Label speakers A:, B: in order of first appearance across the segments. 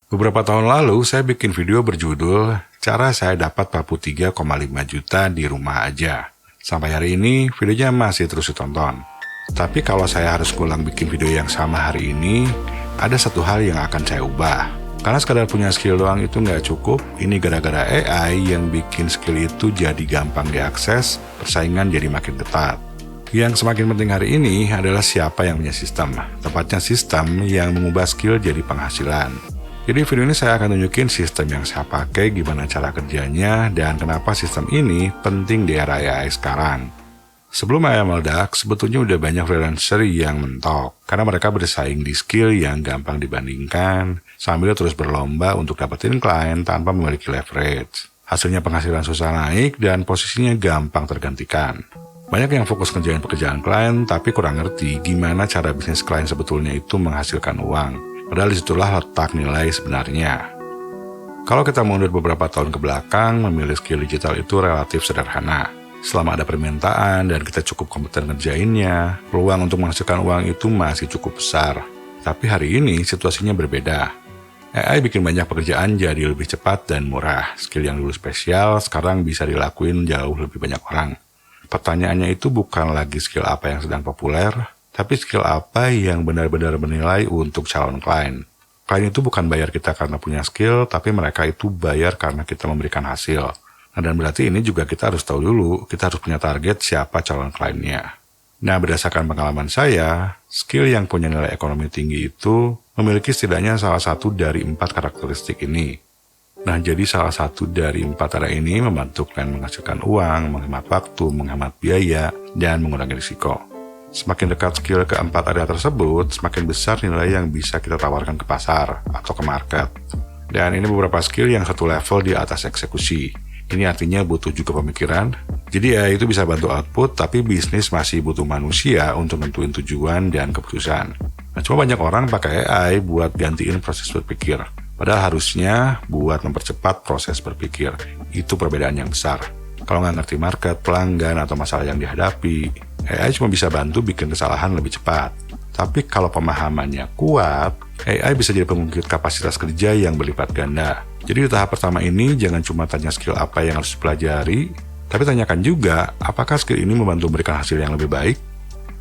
A: Beberapa tahun lalu, saya bikin video berjudul Cara Saya Dapat 43,5 Juta di Rumah Aja. Sampai hari ini, videonya masih terus ditonton. Tapi kalau saya harus ulang bikin video yang sama hari ini, ada satu hal yang akan saya ubah. Karena sekadar punya skill doang itu nggak cukup, ini gara-gara AI yang bikin skill itu jadi gampang diakses, persaingan jadi makin ketat. Yang semakin penting hari ini adalah siapa yang punya sistem, tepatnya sistem yang mengubah skill jadi penghasilan. Jadi video ini saya akan tunjukin sistem yang saya pakai, gimana cara kerjanya, dan kenapa sistem ini penting di era AI sekarang. Sebelum AI meledak, sebetulnya udah banyak freelancer yang mentok, karena mereka bersaing di skill yang gampang dibandingkan, sambil terus berlomba untuk dapetin klien tanpa memiliki leverage. Hasilnya penghasilan susah naik, dan posisinya gampang tergantikan. Banyak yang fokus kerjain pekerjaan klien, tapi kurang ngerti gimana cara bisnis klien sebetulnya itu menghasilkan uang. Padahal disitulah letak nilai sebenarnya. Kalau kita mundur beberapa tahun ke belakang, memilih skill digital itu relatif sederhana. Selama ada permintaan dan kita cukup kompeten ngerjainnya, peluang untuk menghasilkan uang itu masih cukup besar. Tapi hari ini situasinya berbeda. AI bikin banyak pekerjaan jadi lebih cepat dan murah. Skill yang dulu spesial sekarang bisa dilakuin jauh lebih banyak orang. Pertanyaannya itu bukan lagi skill apa yang sedang populer, tapi skill apa yang benar-benar bernilai untuk calon klien. Klien itu bukan bayar kita karena punya skill, tapi mereka itu bayar karena kita memberikan hasil. Nah, dan berarti ini juga kita harus tahu dulu, kita harus punya target siapa calon kliennya. Nah, berdasarkan pengalaman saya, skill yang punya nilai ekonomi tinggi itu memiliki setidaknya salah satu dari 4 karakteristik ini. Nah, jadi salah satu dari 4 area ini membantu klien menghasilkan uang, menghemat waktu, menghemat biaya, dan mengurangi risiko. Semakin dekat skill ke 4 area tersebut, semakin besar nilai yang bisa kita tawarkan ke pasar atau ke market. Dan ini beberapa skill yang satu level di atas eksekusi. Ini artinya butuh juga pemikiran. Jadi AI itu bisa bantu output, tapi bisnis masih butuh manusia untuk nentuin tujuan dan keputusan. Nah, cuma banyak orang pakai AI buat gantiin proses berpikir. Padahal harusnya buat mempercepat proses berpikir. Itu perbedaan yang besar. Kalau nggak ngerti market, pelanggan, atau masalah yang dihadapi, AI cuma bisa bantu bikin kesalahan lebih cepat. Tapi kalau pemahamannya kuat, AI bisa jadi pengungkit kapasitas kerja yang berlipat ganda. Jadi di tahap pertama ini, jangan cuma tanya skill apa yang harus dipelajari, tapi tanyakan juga apakah skill ini membantu memberikan hasil yang lebih baik.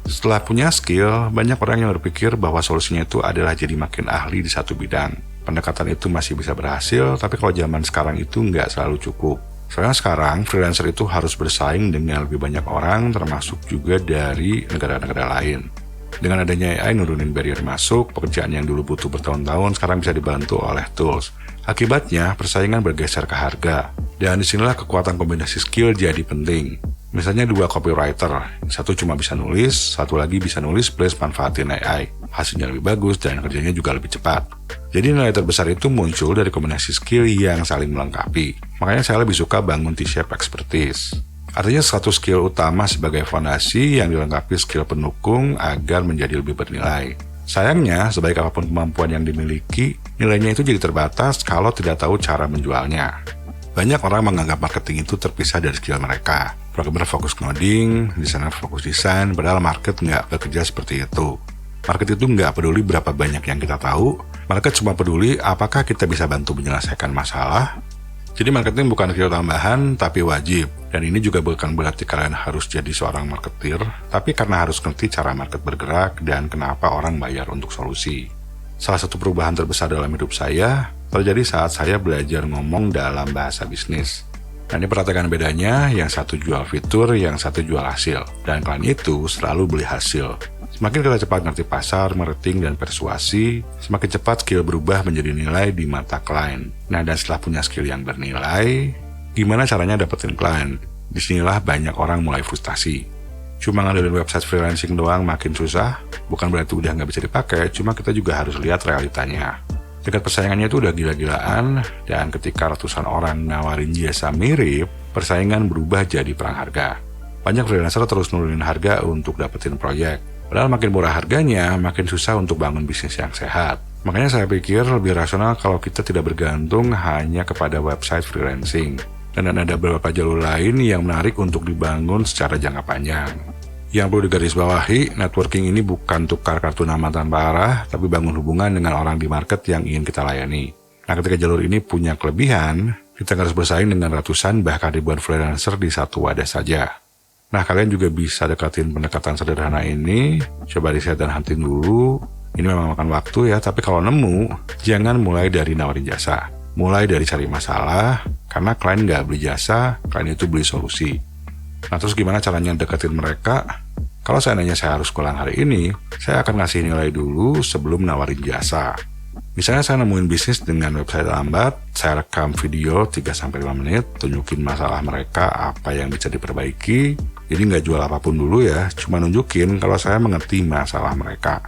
A: Setelah punya skill, banyak orang yang berpikir bahwa solusinya itu adalah jadi makin ahli di satu bidang. Pendekatan itu masih bisa berhasil, tapi kalau zaman sekarang itu nggak selalu cukup. Soalnya sekarang freelancer itu harus bersaing dengan lebih banyak orang, termasuk juga dari negara-negara lain. Dengan adanya AI nurunin barrier masuk, pekerjaan yang dulu butuh bertahun-tahun sekarang bisa dibantu oleh tools. Akibatnya persaingan bergeser ke harga. Dan disinilah kekuatan kombinasi skill jadi penting. Misalnya 2 copywriter, satu cuma bisa nulis, satu lagi bisa nulis plus manfaatin AI. Hasilnya lebih bagus dan kerjanya juga lebih cepat. Jadi nilai terbesar itu muncul dari kombinasi skill yang saling melengkapi. Makanya saya lebih suka bangun T-shape expertise. Artinya satu skill utama sebagai fondasi yang dilengkapi skill pendukung agar menjadi lebih bernilai. Sayangnya, sebaik apapun kemampuan yang dimiliki, nilainya itu jadi terbatas kalau tidak tahu cara menjualnya. Banyak orang menganggap marketing itu terpisah dari skill mereka. Programmer fokus coding, desainer fokus desain, padahal market nggak bekerja seperti itu. Market itu nggak peduli berapa banyak yang kita tahu, market cuma peduli apakah kita bisa bantu menyelesaikan masalah. Jadi marketing bukan skill tambahan, tapi wajib. Dan ini juga bukan berarti kalian harus jadi seorang marketer, tapi karena harus ngerti cara market bergerak dan kenapa orang bayar untuk solusi. Salah satu perubahan terbesar dalam hidup saya terjadi saat saya belajar ngomong dalam bahasa bisnis. Nah, ini perhatikan bedanya, yang satu jual fitur, yang satu jual hasil. Dan klien itu selalu beli hasil. Semakin kita cepat ngerti pasar, marketing, dan persuasi, semakin cepat skill berubah menjadi nilai di mata klien. Nah, dan setelah punya skill yang bernilai, gimana caranya dapetin klien? Disinilah banyak orang mulai frustasi. Cuma ngandelin website freelancing doang makin susah, bukan berarti udah nggak bisa dipakai, cuma kita juga harus lihat realitanya. Tingkat persaingannya itu udah gila-gilaan, dan ketika ratusan orang nawarin jasa mirip, persaingan berubah jadi perang harga. Banyak freelancer terus nurunin harga untuk dapetin proyek. Padahal makin murah harganya, makin susah untuk bangun bisnis yang sehat. Makanya saya pikir lebih rasional kalau kita tidak bergantung hanya kepada website freelancing. Dan ada beberapa jalur lain yang menarik untuk dibangun secara jangka panjang. Yang perlu digarisbawahi, networking ini bukan tukar kartu nama tanpa arah, tapi bangun hubungan dengan orang di market yang ingin kita layani. Nah, ketika jalur ini punya kelebihan, kita harus bersaing dengan ratusan bahkan ribuan freelancer di satu wadah saja. Nah, kalian juga bisa dekatin pendekatan sederhana ini, coba riset dan hunting dulu. Ini memang makan waktu ya, tapi kalau nemu, jangan mulai dari nawarin jasa. Mulai dari cari masalah, karena klien nggak beli jasa, klien itu beli solusi. Nah, terus gimana caranya deketin mereka? Kalau seandainya saya harus pulang hari ini, saya akan ngasih nilai dulu sebelum nawarin jasa. Misalnya saya nemuin bisnis dengan website lambat, saya rekam video 3-5 menit, tunjukin masalah mereka apa yang bisa diperbaiki. Jadi nggak jual apapun dulu ya, cuma nunjukin kalau saya mengerti masalah mereka.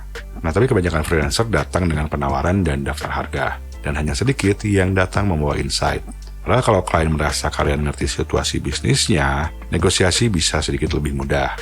A: Nah, tapi kebanyakan freelancer datang dengan penawaran dan daftar harga, dan hanya sedikit yang datang membawa insight. Padahal kalau klien merasa kalian ngerti situasi bisnisnya, negosiasi bisa sedikit lebih mudah.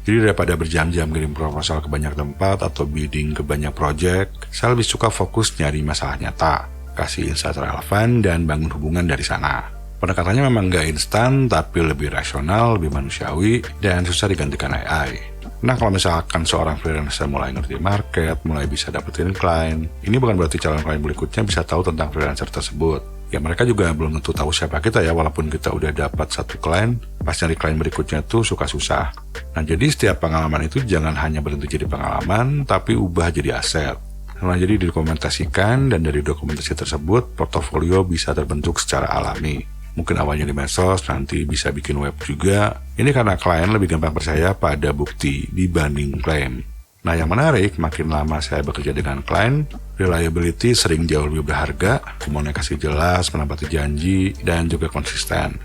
A: Jadi daripada berjam-jam kirim proposal ke banyak tempat atau bidding ke banyak project, saya lebih suka fokus nyari masalah nyata, kasih insight relevan, dan bangun hubungan dari sana. Pendekatannya memang nggak instan, tapi lebih rasional, lebih manusiawi, dan susah digantikan AI. Nah, kalau misalkan seorang freelancer mulai ngerti market, mulai bisa dapetin klien, ini bukan berarti calon klien berikutnya bisa tahu tentang freelancer tersebut. Ya, mereka juga belum tentu tahu siapa kita ya, walaupun kita udah dapat satu klien, pas nyari klien berikutnya tuh suka susah. Nah, jadi setiap pengalaman itu jangan hanya berhenti jadi pengalaman, tapi ubah jadi aset. Nah, jadi didokumentasikan, dan dari dokumentasi tersebut, portofolio bisa terbentuk secara alami. Mungkin awalnya di medsos, nanti bisa bikin web juga. Ini karena klien lebih gampang percaya pada bukti dibanding klaim. Nah, yang menarik, makin lama saya bekerja dengan klien, reliability sering jauh lebih berharga, komunikasi jelas, menepati janji, dan juga konsisten.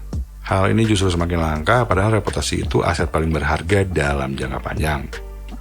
A: Hal ini justru semakin langka, padahal reputasi itu aset paling berharga dalam jangka panjang.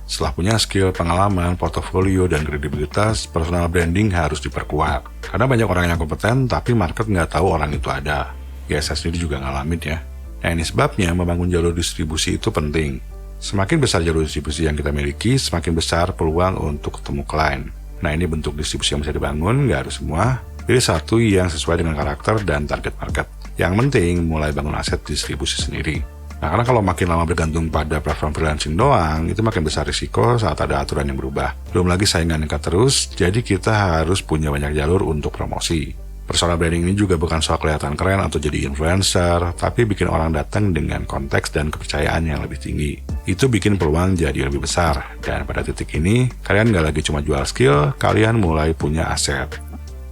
A: Setelah punya skill, pengalaman, portofolio, dan kredibilitas, personal branding harus diperkuat. Karena banyak orang yang kompeten, tapi market nggak tahu orang itu ada. Ya, saya sendiri juga ngalamin ya. Nah, ini sebabnya membangun jalur distribusi itu penting. Semakin besar jalur distribusi yang kita miliki, semakin besar peluang untuk ketemu klien. Nah, ini bentuk distribusi yang bisa dibangun, nggak harus semua. Pilih satu yang sesuai dengan karakter dan target market. Yang penting, mulai bangun aset distribusi sendiri. Nah, karena kalau makin lama bergantung pada platform freelancing doang, itu makin besar risiko saat ada aturan yang berubah. Belum lagi saingan meningkat terus, jadi kita harus punya banyak jalur untuk promosi. Personal branding ini juga bukan soal kelihatan keren atau jadi influencer, tapi bikin orang datang dengan konteks dan kepercayaan yang lebih tinggi. Itu bikin peluang jadi lebih besar, dan pada titik ini, kalian nggak lagi cuma jual skill, kalian mulai punya aset.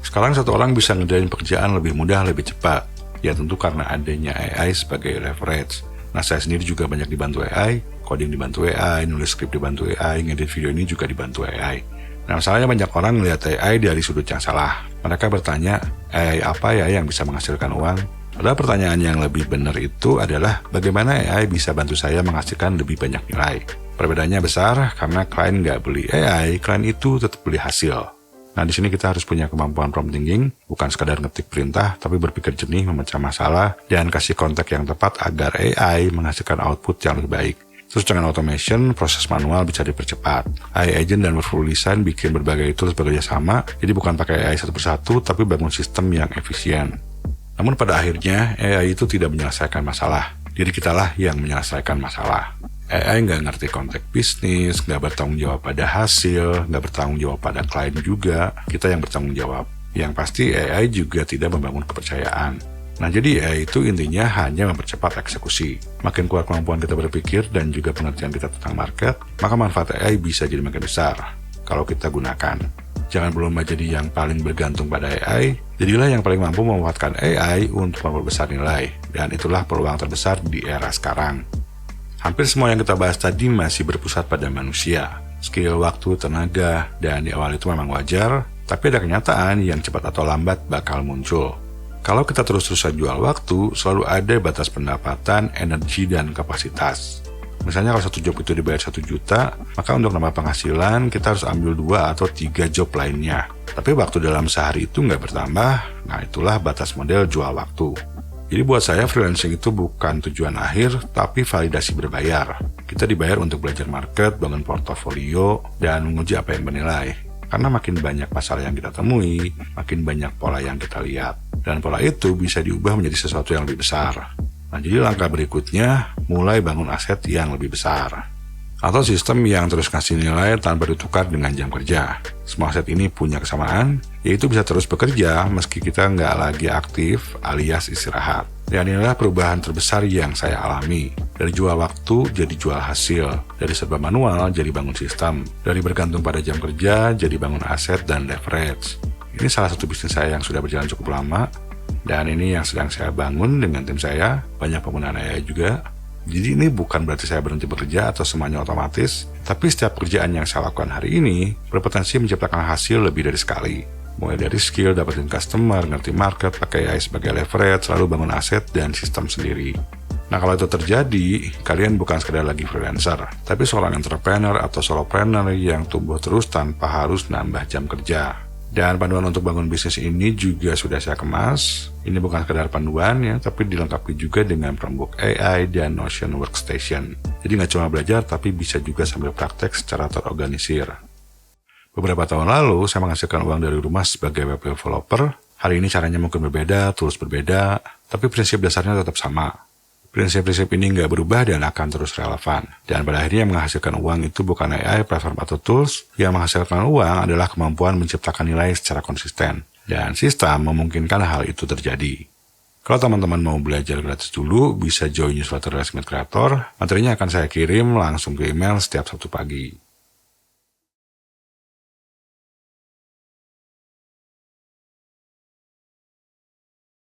A: Sekarang satu orang bisa ngerjain pekerjaan lebih mudah, lebih cepat. Ya tentu karena adanya AI sebagai leverage. Nah, saya sendiri juga banyak dibantu AI, coding dibantu AI, nulis skrip dibantu AI, ngedit video ini juga dibantu AI. Nah, masalahnya banyak orang melihat AI dari sudut yang salah. Mereka bertanya, AI apa ya yang bisa menghasilkan uang? Padahal pertanyaan yang lebih benar itu adalah bagaimana AI bisa bantu saya menghasilkan lebih banyak nilai. Perbedaannya besar karena klien nggak beli AI, klien itu tetap beli hasil. Nah, di sini kita harus punya kemampuan prompt thinking, bukan sekadar ngetik perintah, tapi berpikir jernih, memecah masalah, dan kasih konteks yang tepat agar AI menghasilkan output yang lebih baik. Terus dengan automation, proses manual bisa dipercepat. AI agent dan workflow design bikin berbagai tools bekerja sama, jadi bukan pakai AI satu persatu, tapi bangun sistem yang efisien. Namun pada akhirnya, AI itu tidak menyelesaikan masalah. Diri kitalah yang menyelesaikan masalah. AI nggak ngerti konteks bisnis, nggak bertanggung jawab pada hasil, nggak bertanggung jawab pada klien juga. Kita yang bertanggung jawab. Yang pasti AI juga tidak membangun kepercayaan. Nah, jadi AI itu intinya hanya mempercepat eksekusi. Makin kuat kemampuan kita berpikir dan juga pengertian kita tentang market, maka manfaat AI bisa jadi makin besar kalau kita gunakan. Jangan berlomba jadi yang paling bergantung pada AI, jadilah yang paling mampu memanfaatkan AI untuk memperbesar nilai. Dan itulah peluang terbesar di era sekarang. Hampir semua yang kita bahas tadi masih berpusat pada manusia. Skill, waktu, tenaga, dan di awal itu memang wajar, tapi ada kenyataan yang cepat atau lambat bakal muncul. Kalau kita terus-terusan jual waktu, selalu ada batas pendapatan, energi, dan kapasitas. Misalnya kalau satu job itu dibayar 1 juta, maka untuk nambah penghasilan, kita harus ambil 2 atau 3 job lainnya. Tapi waktu dalam sehari itu nggak bertambah, nah itulah batas model jual waktu. Jadi buat saya, freelancing itu bukan tujuan akhir, tapi validasi berbayar. Kita dibayar untuk belajar market, bangun portofolio, dan menguji apa yang bernilai. Karena makin banyak masalah yang kita temui, makin banyak pola yang kita lihat. Dan pola itu bisa diubah menjadi sesuatu yang lebih besar. Nah, jadi langkah berikutnya, mulai bangun aset yang lebih besar. Atau sistem yang terus ngasih nilai tanpa ditukar dengan jam kerja. Semua aset ini punya kesamaan, yaitu bisa terus bekerja meski kita nggak lagi aktif alias istirahat. Dan inilah perubahan terbesar yang saya alami. Dari jual waktu jadi jual hasil, dari serba manual jadi bangun sistem, dari bergantung pada jam kerja jadi bangun aset dan leverage. Ini salah satu bisnis saya yang sudah berjalan cukup lama, dan ini yang sedang saya bangun dengan tim saya, banyak penggunaan AI juga. Jadi ini bukan berarti saya berhenti bekerja atau semuanya otomatis, tapi setiap pekerjaan yang saya lakukan hari ini berpotensi menciptakan hasil lebih dari sekali. Mulai dari skill, dapetin customer, ngerti market, pakai AI sebagai leverage, lalu bangun aset dan sistem sendiri. Nah kalau itu terjadi, kalian bukan sekedar lagi freelancer, tapi seorang entrepreneur atau solopreneur yang tumbuh terus tanpa harus nambah jam kerja. Dan panduan untuk bangun bisnis ini juga sudah saya kemas. Ini bukan sekedar panduan ya, tapi dilengkapi juga dengan Chromebook AI dan Notion Workstation. Jadi nggak cuma belajar, tapi bisa juga sambil praktek secara terorganisir. Beberapa tahun lalu, saya menghasilkan uang dari rumah sebagai web developer. Hari ini caranya mungkin berbeda, tools berbeda, tapi prinsip dasarnya tetap sama. Prinsip-prinsip ini nggak berubah dan akan terus relevan. Dan pada akhirnya yang menghasilkan uang itu bukan AI, platform atau tools. Yang menghasilkan uang adalah kemampuan menciptakan nilai secara konsisten. Dan sistem memungkinkan hal itu terjadi. Kalau teman-teman mau belajar gratis dulu, bisa join newsletter Last Minute Creator. Materinya akan saya kirim langsung ke email setiap Sabtu pagi.